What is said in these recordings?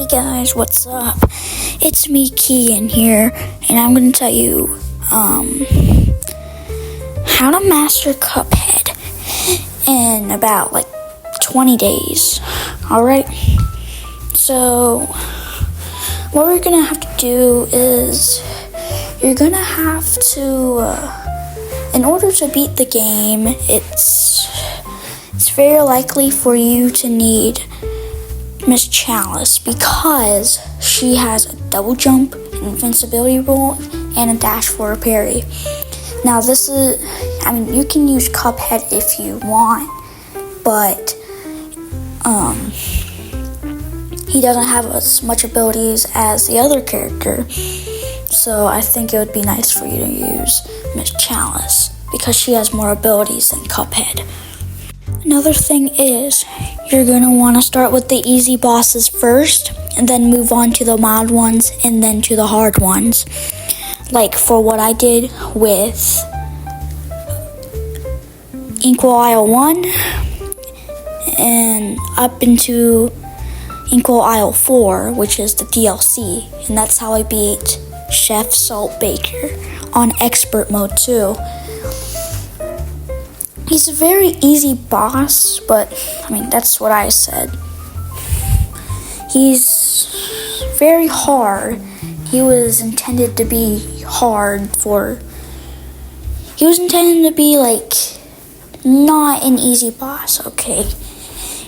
Hey guys, what's up? It's me, Keegan here, and I'm going to tell you how to master Cuphead in about 20 days. Alright? So, what we're going to have to do is you're going to have to, in order to beat the game, it's very likely for you to need Miss Chalice because she has a double jump, an invincibility roll, and a dash for a parry. Now you can use Cuphead if you want, but he doesn't have as much abilities as the other character. So I think it would be nice for you to use Miss Chalice because she has more abilities than Cuphead. Another thing is, you're going to want to start with the easy bosses first, and then move on to the mild ones, and then to the hard ones. Like for what I did with Inkwell Isle 1, and up into Inkwell Isle 4, which is the DLC, and that's how I beat Chef Salt Baker on Expert Mode too. He's a very easy boss, but, that's what I said. He's very hard. He was intended to be not an easy boss, okay?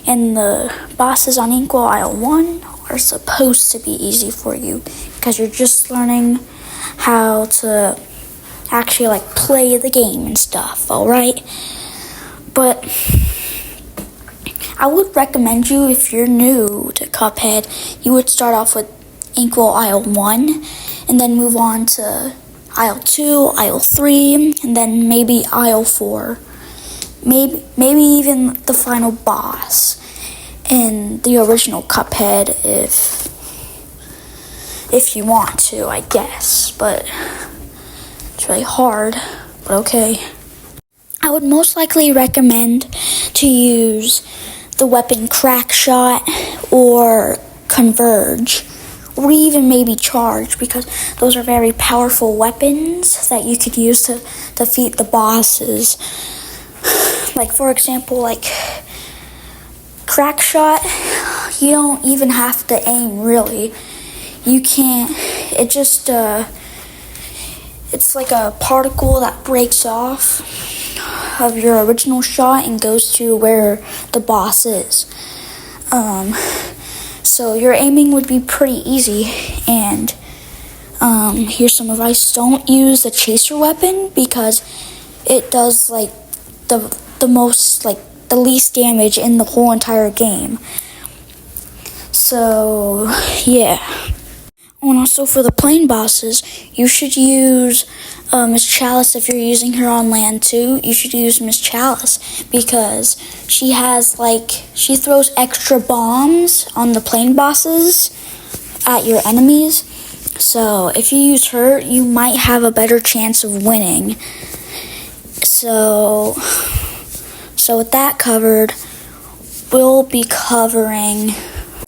And the bosses on Inkwell Isle 1 are supposed to be easy for you, because you're just learning how to actually, play the game and stuff, alright? But I would recommend you, if you're new to Cuphead, you would start off with Inkwell Isle 1, and then move on to Isle 2, Isle 3, and then maybe Isle 4. Maybe even the final boss in the original Cuphead, if you want to, I guess. But it's really hard, but okay. I would most likely recommend to use the weapon Crack Shot or Converge, or even maybe Charge, because those are very powerful weapons that you could use to defeat the bosses. For example, Crack Shot, you don't even have to aim, really. You can't, it's like a particle that breaks off of your original shot and goes to where the boss is. So your aiming would be pretty easy. And here's some advice: don't use the chaser weapon because it does the least damage in the whole entire game. So yeah. And also for the plain bosses, you should use Miss Chalice. If you're using her on land too, you should use Miss Chalice because she throws extra bombs on the plain bosses at your enemies. So if you use her, you might have a better chance of winning. So with that covered, we'll be covering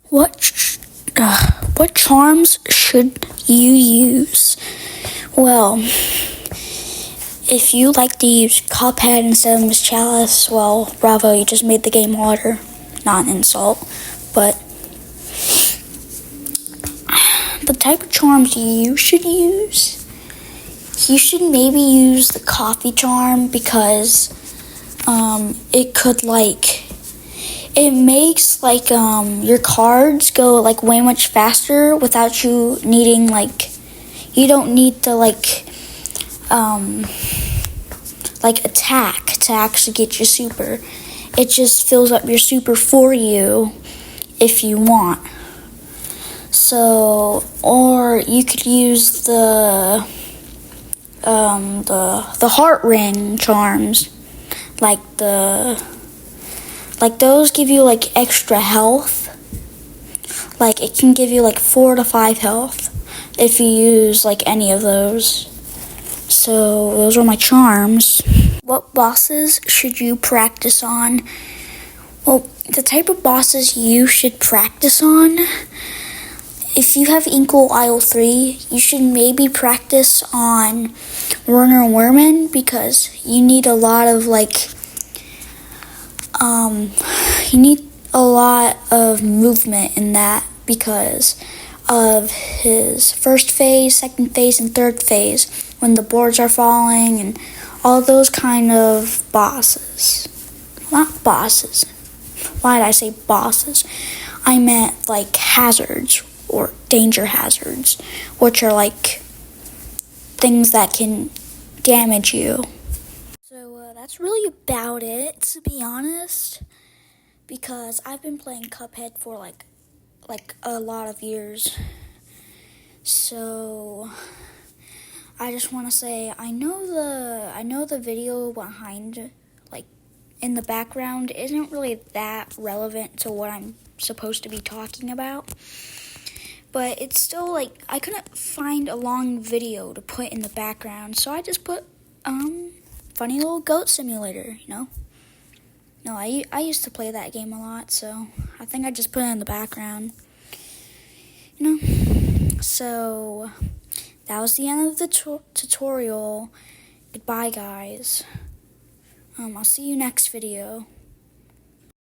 what charms should you use? Well, if you like to use Cuphead instead of Miss Chalice, well, bravo, you just made the game harder. Not an insult, but the type of charms you should use, you should maybe use the coffee charm because it could it makes your cards go way much faster without you needing you don't need to attack to actually get your super. It just fills up your super for you if you want. So, or you could use the heart ring charms, those give you extra health. It can give you 4 to 5 health if you use any of those. So those are my charms. What bosses should you practice on? Well, the type of bosses you should practice on, if you have Inkle Isle 3, you should maybe practice on Werner Werman, because you need a lot of movement in that because of his first phase, second phase, and third phase when the boards are falling and all those kind of bosses. Not bosses. Why did I say bosses? I meant like hazards or danger hazards, which are like things that can damage you. So that's really about it, to be honest, because I've been playing Cuphead for like a lot of years. So I just want to say I know the video behind, like, in the background isn't really that relevant to what I'm supposed to be talking about. But it's still like I couldn't find a long video to put in the background, so I just put funny little goat simulator, you know. No, I used to play that game a lot, so I think I just put it in the background. You know. So that was the end of the tutorial. Goodbye, guys. I'll see you next video.